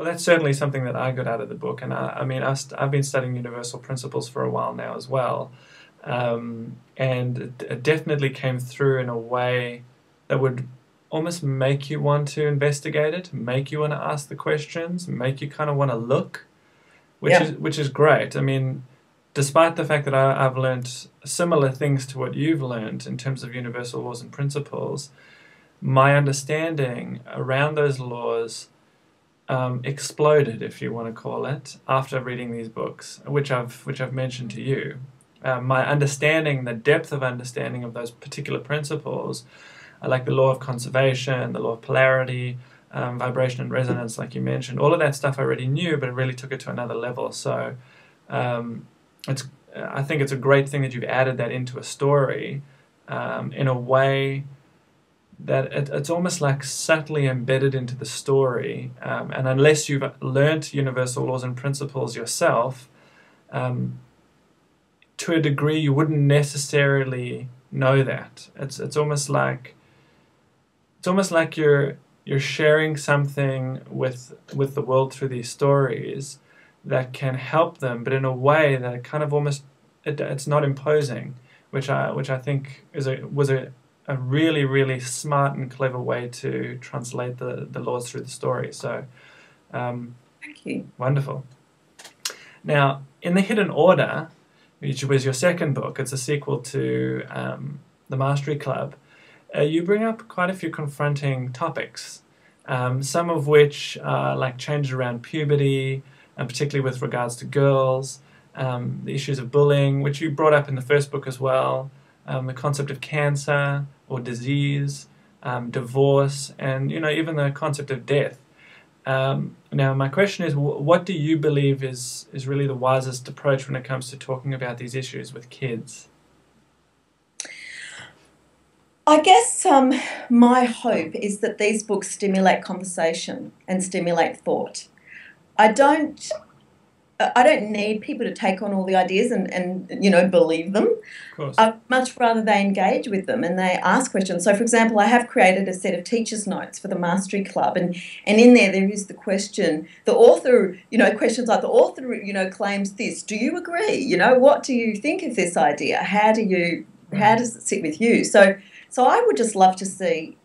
Well, that's certainly something that I got out of the book, and I mean, I've been studying universal principles for a while now as well, and it definitely came through in a way that would almost make you want to investigate it, make you want to ask the questions, make you kind of want to look, Yeah. which is great. I mean, despite the fact that I've learned similar things to what you've learned in terms of universal laws and principles, my understanding around those laws exploded, if you want to call it, after reading these books, which I've mentioned to you. My understanding, the depth of understanding of those particular principles, like the law of conservation, the law of polarity, vibration and resonance, like you mentioned, all of that stuff I already knew, but it really took it to another level. So it's I think it's a great thing that you've added that into a story in a way that it's almost like subtly embedded into the story. And unless you've learnt universal laws and principles yourself, um, to a degree you wouldn't necessarily know that. It's almost like you're sharing something with the world through these stories that can help them, but in a way that it kind of almost it's not imposing, which I think was a really really smart and clever way to translate the laws through the story. So um, Thank you. wonderful. Now, in the Hidden Order, which was your second book, it's a sequel to the Mastery Club. You bring up quite a few confronting topics, some of which are like changes around puberty, and particularly with regards to girls, the issues of bullying, which you brought up in the first book as well, the concept of cancer or disease, divorce, and even the concept of death. Now, my question is, what do you believe is really the wisest approach when it comes to talking about these issues with kids? I guess my hope is that these books stimulate conversation and stimulate thought. I don't I don't need people to take on all the ideas and believe them. Of course. I'd much rather they engage with them and they ask questions. So, for example, I have created a set of teachers' notes for the Mastery Club, and in there is the question, the author, questions like the author, claims this. Do you agree? What do you think of this idea? How Right. does it sit with you? So I would just love to see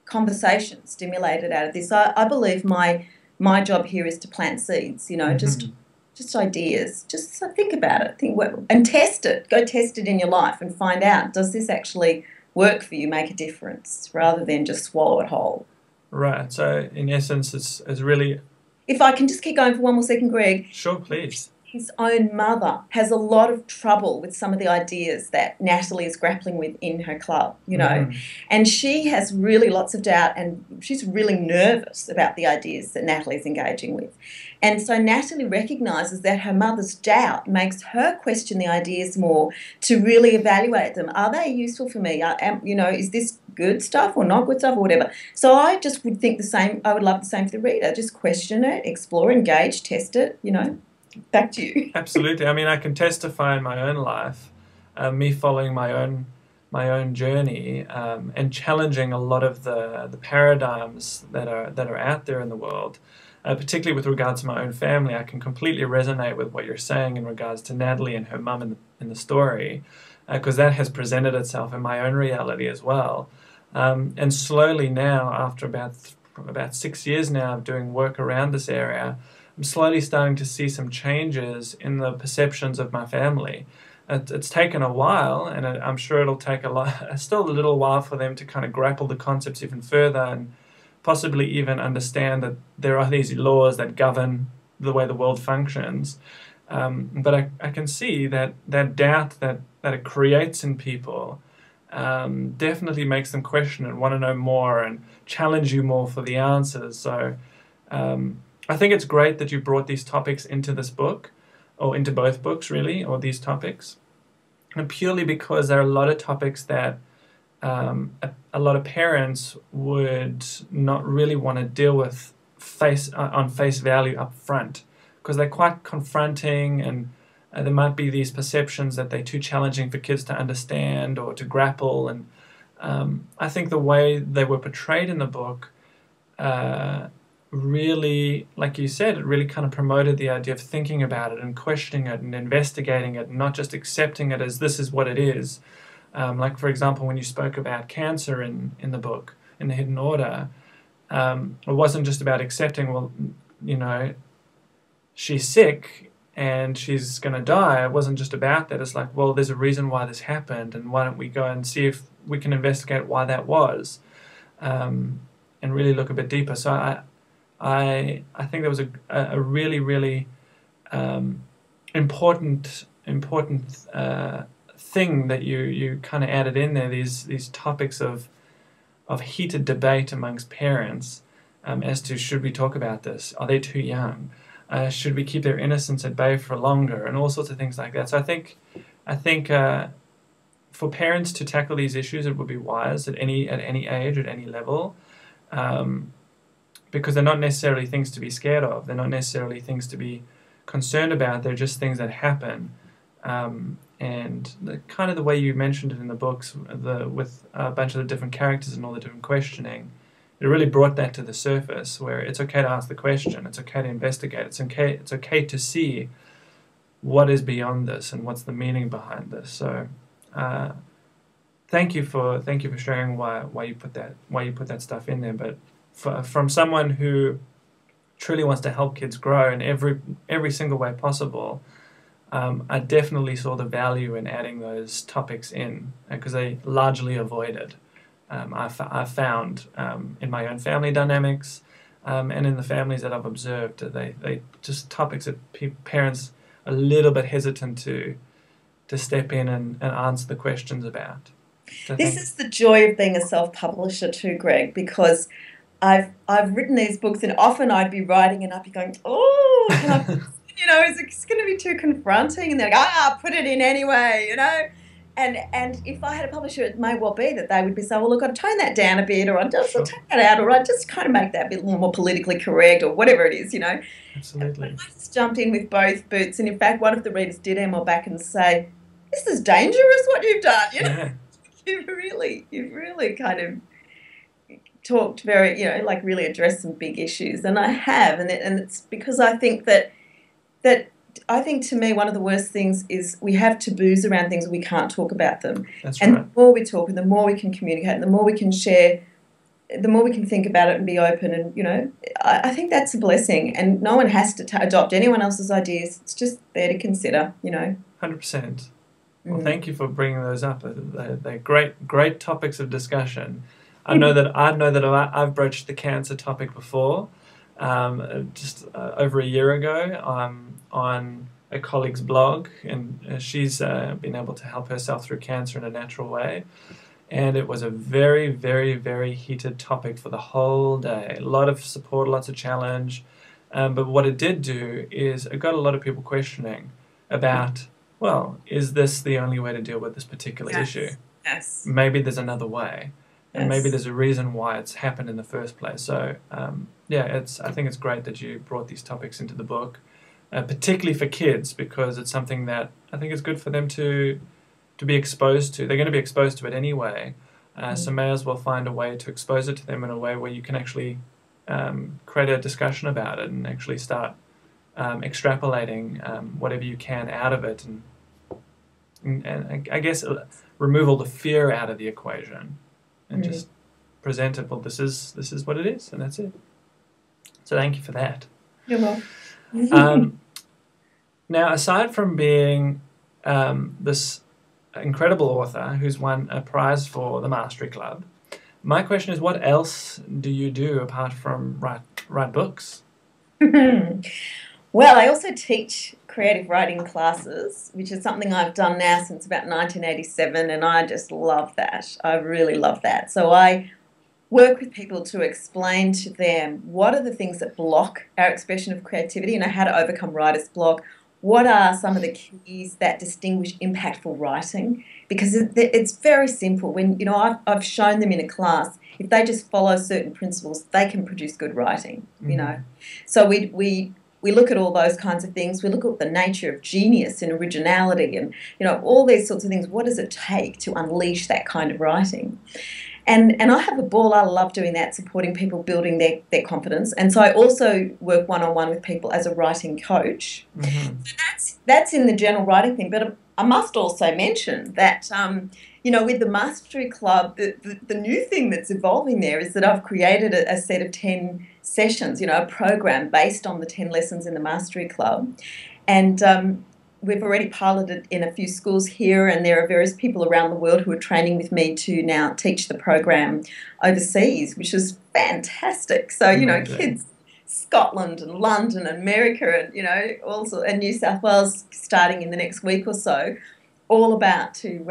conversation stimulated out of this. I believe my job here is to plant seeds, Hmm. just ideas. Just think about it. And test it. Go test it in your life and find out, does this actually work for you, make a difference, rather than just swallow it whole. Right. So, in essence, it's really If I can just keep going for one more second, Greg, sure, please. his own mother has a lot of trouble with some of the ideas that Natalie is grappling with in her club. Hmm. And she has really lots of doubt and she's really nervous about the ideas that Natalie's engaging with. And so Natalie recognises that her mother's doubt makes her question the ideas more to really evaluate them. Are they useful for me? Is this good stuff or not good stuff or whatever? So I just would think the same. I would love the same for the reader. Just question it, explore, engage, test it. Back to you. Absolutely. I mean, I can testify in my own life, me following my own journey, and challenging a lot of the paradigms that are out there in the world, particularly with regards to my own family. I can completely resonate with what you're saying in regards to Natalie and her mum in the story, because that has presented itself in my own reality as well. And slowly now, after about 6 years now of doing work around this area, I'm slowly starting to see some changes in the perceptions of my family. It's taken a while, and I'm sure it'll take still a little while for them to kind of grapple the concepts even further and possibly even understand that there are these laws that govern the way the world functions. But I can see that doubt that it creates in people definitely makes them question and want to know more and challenge you more for the answers. So I think it's great that you brought these topics into this book, or into both books, really, or these topics, and purely because there are a lot of topics that a lot of parents would not really want to deal with on face value up front, because they're quite confronting, and there might be these perceptions that they're too challenging for kids to understand or to grapple. And I think the way they were portrayed in the book uh, really, like you said, it really kind of promoted the idea of thinking about it and questioning it and investigating it and not just accepting it as this is what it is. Like, for example, when you spoke about cancer in the book, in The Hidden Order, it wasn't just about accepting, well, you know, she's sick and she's going to die. It wasn't just about that. It's like, well, there's a reason why this happened, and why don't we go and see if we can investigate why that was, and really look a bit deeper. So I think there was a really, really important thing that you kind of added in there, these topics of heated debate amongst parents as to, should we talk about this? Are they too young? Should we keep their innocence at bay for longer? And all sorts of things like that. So I think for parents to tackle these issues, it would be wise at any age, at any level, because they're not necessarily things to be scared of. They're not necessarily things to be concerned about. They're just things that happen. And kind of the way you mentioned it in the books, with a bunch of the different characters and all the different questioning, it really brought that to the surface, where it's okay to ask the question, it's okay to investigate, it's okay to see what is beyond this and what's the meaning behind this. So thank you for sharing why you put that stuff in there. But from someone who truly wants to help kids grow in every single way possible, I definitely saw the value in adding those topics in, because they largely avoided. I've found in my own family dynamics and in the families that I've observed, they just topics that parents are a little bit hesitant to step in and answer the questions about. So this is the joy of being a self-publisher too, Greg, because I've written these books, and often I'd be writing and I'd be going, oh, can I, you know, is it going to be too confronting? And they're like, put it in anyway, you know. And if I had a publisher, it may well be that they would be saying, well, look, I'd tone that down a bit, or I'd just take that out, or I'd just kind of make that a bit more politically correct, or whatever it is, you know. Absolutely. I just jumped in with both boots, and in fact, one of the readers did email back and say, this is dangerous what you've done, you know. Yeah. You've really kind of talked very, you know, like really addressed some big issues, and I have, and it's because I think that I think to me one of the worst things is we have taboos around things and we can't talk about them. That's and right. The more we talk and the more we can communicate and the more we can share, the more we can think about it and be open, and, you know, I think that's a blessing, and no one has to adopt anyone else's ideas. It's just there to consider, you know. 100%. Well, thank you for bringing those up. They're great topics of discussion. I know that I've broached the cancer topic before, just over a year ago, on a colleague's blog, and she's been able to help herself through cancer in a natural way. And it was a very, very, very heated topic for the whole day. A lot of support, lots of challenge. But what it did do is it got a lot of people questioning about, well, is this the only way to deal with this particular issue? Yes. Maybe there's another way. And maybe there's a reason why it's happened in the first place. So, I think it's great that you brought these topics into the book, particularly for kids, because it's something that I think is good for them to be exposed to. They're going to be exposed to it anyway, so may as well find a way to expose it to them in a way where you can actually create a discussion about it and actually start extrapolating whatever you can out of it, and I guess remove all the fear out of the equation. And just present it, well, this is what it is, and that's it. So thank you for that. You're welcome. Now, aside from being this incredible author who's won a prize for the Mastery Club, my question is, what else do you do apart from write books? Well, I also teach creative writing classes, which is something I've done now since about 1987, and I just love that. I really love that. So I work with people to explain to them what are the things that block our expression of creativity, you know, how to overcome writer's block, what are some of the keys that distinguish impactful writing, because it's very simple. When, you know, I've shown them in a class, if they just follow certain principles, they can produce good writing, you know. So we look at all those kinds of things. We look at the nature of genius and originality and, you know, all these sorts of things. What does it take to unleash that kind of writing? And I have a ball. I love doing that, supporting people building their confidence. And so I also work one-on-one with people as a writing coach. Mm-hmm. So that's in the general writing thing. But I must also mention that, with the Mastery Club, the new thing that's evolving there is that I've created a set of 10 sessions, a program based on the 10 lessons in the Mastery Club. And we've already piloted in a few schools here, and there are various people around the world who are training with me to now teach the program overseas, which is fantastic. So, kids, Scotland and London and America and, also and New South Wales starting in the next week or so, all about to,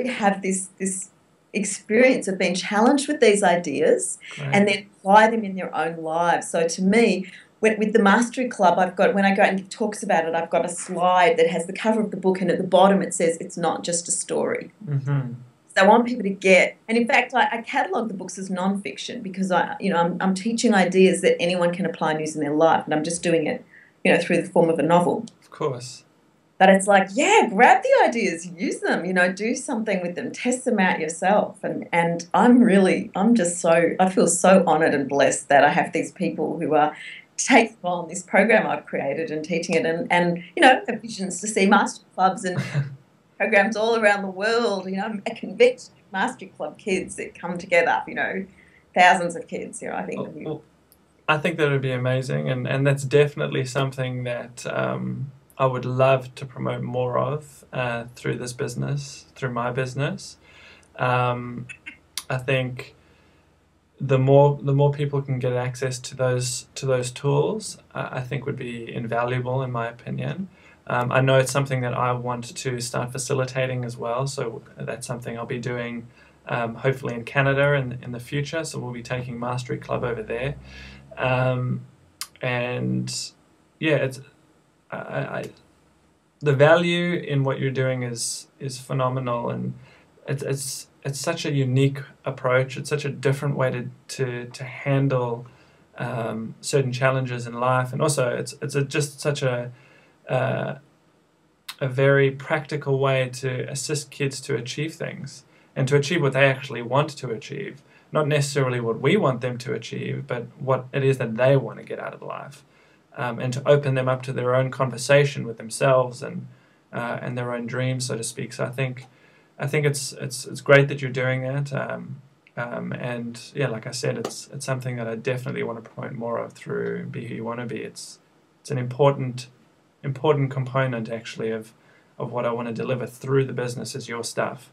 have this experience of being challenged with these ideas and then apply them in their own lives. So to me, with the Mastery Club, when I go out and give talks about it, I've got a slide that has the cover of the book, and at the bottom it says it's not just a story. Mm-hmm. So I want people to get, and in fact, I catalogue the books as non-fiction because I'm teaching ideas that anyone can apply and use in their life, and I'm just doing it, through the form of a novel. Of course. But it's like, grab the ideas, use them, do something with them, test them out yourself. And I feel so honoured and blessed that I have these people who are taking on this program I've created and teaching it, and have visions to see master clubs and programs all around the world, a convention of Mastery Club kids that come together, thousands of kids, I think. I think that would be amazing, and that's definitely something that I would love to promote more of through this business, through my business. I think the more people can get access to those tools, I think would be invaluable, in my opinion. I know it's something that I want to start facilitating as well, so that's something I'll be doing hopefully in Canada in the future. So we'll be taking Mastery Club over there, and it's the value in what you're doing is phenomenal, and it's such a unique approach. It's such a different way to handle certain challenges in life, and also it's just such a very practical way to assist kids to achieve things and to achieve what they actually want to achieve, not necessarily what we want them to achieve, but what it is that they want to get out of life, and to open them up to their own conversation with themselves and their own dreams, so to speak. So I think it's great that you're doing that, and like I said, it's something that I definitely want to promote more of through Be Who You Want to Be. It's an important component actually of what I want to deliver through the business is your stuff.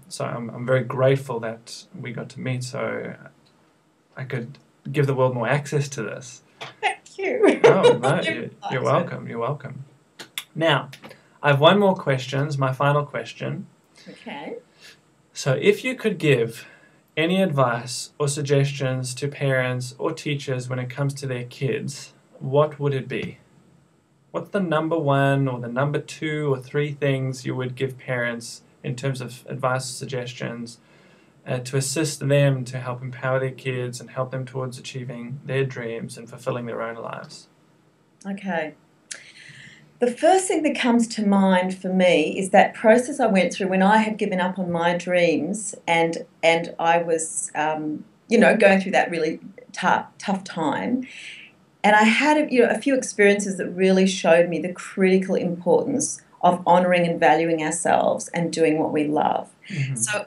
So I'm very grateful that we got to meet, so I could give the world more access to this. Thank you. Oh no, you're welcome. You're welcome. Now, I have one more question, my final question. Okay. So if you could give any advice or suggestions to parents or teachers when it comes to their kids, what would it be? What's the number one or the number 2 or 3 things you would give parents in terms of advice or suggestions to assist them to help empower their kids and help them towards achieving their dreams and fulfilling their own lives? Okay. The first thing that comes to mind for me is that process I went through when I had given up on my dreams and I was, going through that really tough time. And I had a few experiences that really showed me the critical importance of honouring and valuing ourselves and doing what we love. Mm-hmm. So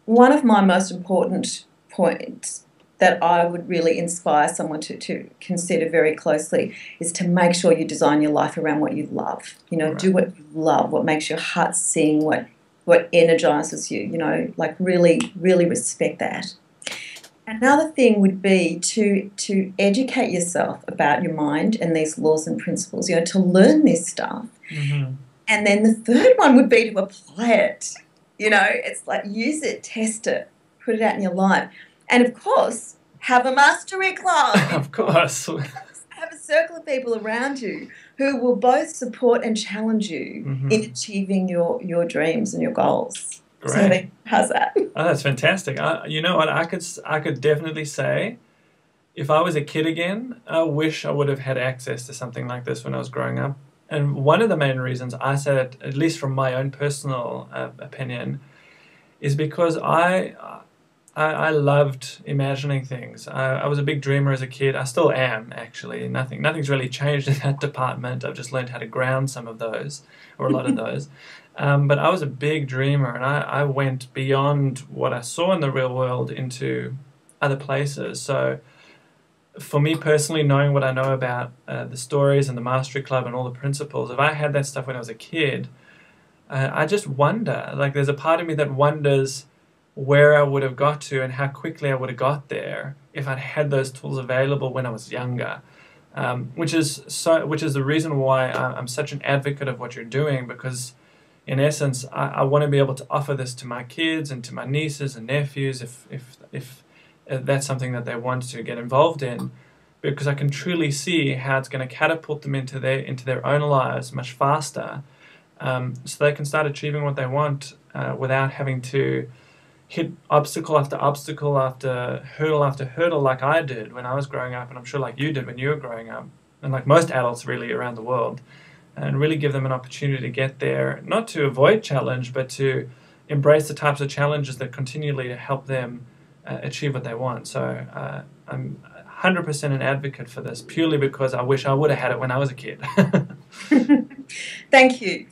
one of my most important points that I would really inspire someone to consider very closely is to make sure you design your life around what you love. Right. Do what you love, what makes your heart sing, what energizes you, really, really respect that. Another thing would be to educate yourself about your mind and these laws and principles, to learn this stuff. Mm-hmm. And then the third one would be to apply it. It's like use it, test it, put it out in your life. And, of course, have a Mastery Club. Of course. Have a circle of people around you who will both support and challenge you mm-hmm. in achieving your dreams and your goals. Great. So how's that? Oh, that's fantastic. You know what? I could definitely say if I was a kid again, I wish I would have had access to something like this when I was growing up. And one of the main reasons I say that, at least from my own personal opinion, is because I loved imagining things. I was a big dreamer as a kid. I still am, actually. Nothing's really changed in that department. I've just learned how to ground some of those, or a lot of those. But I was a big dreamer, and I went beyond what I saw in the real world into other places. So for me personally, knowing what I know about the stories and the Mastery Club and all the principles, if I had that stuff when I was a kid, I just wonder. Like, there's a part of me that wonders where I would have got to and how quickly I would have got there if I'd had those tools available when I was younger. Which is the reason why I'm such an advocate of what you're doing, because in essence, I want to be able to offer this to my kids and to my nieces and nephews if that's something that they want to get involved in, because I can truly see how it's going to catapult them into their own lives much faster, so they can start achieving what they want without having to hit obstacle after hurdle like I did when I was growing up, and I'm sure like you did when you were growing up, and like most adults really around the world, and really give them an opportunity to get there, not to avoid challenge, but to embrace the types of challenges that continually help them achieve what they want. So I'm 100% an advocate for this, purely because I wish I would have had it when I was a kid. Thank you.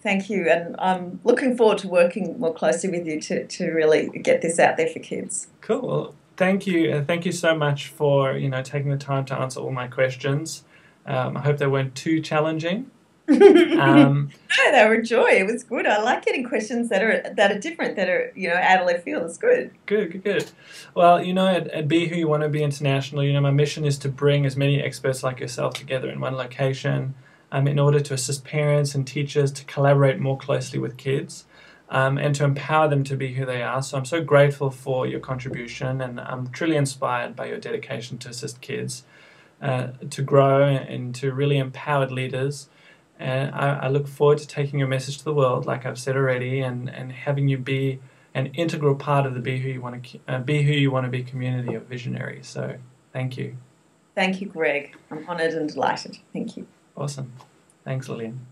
And I'm looking forward to working more closely with you to really get this out there for kids. Cool. Well, thank you. Thank you so much for taking the time to answer all my questions. I hope they weren't too challenging. No, they were a joy. It was good. I like getting questions that are different, that are out of left field. It's good. Good. Well, at Be Who You Want to Be International, my mission is to bring as many experts like yourself together in one location, in order to assist parents and teachers to collaborate more closely with kids, and to empower them to be who they are. So I'm so grateful for your contribution, and I'm truly inspired by your dedication to assist kids to grow into really empowered leaders. And I look forward to taking your message to the world, like I've said already, and having you be an integral part of the Be Who You Want to Be community of visionaries. So thank you. Thank you, Greg. I'm honoured and delighted. Thank you. Awesome. Thanks, Lillian.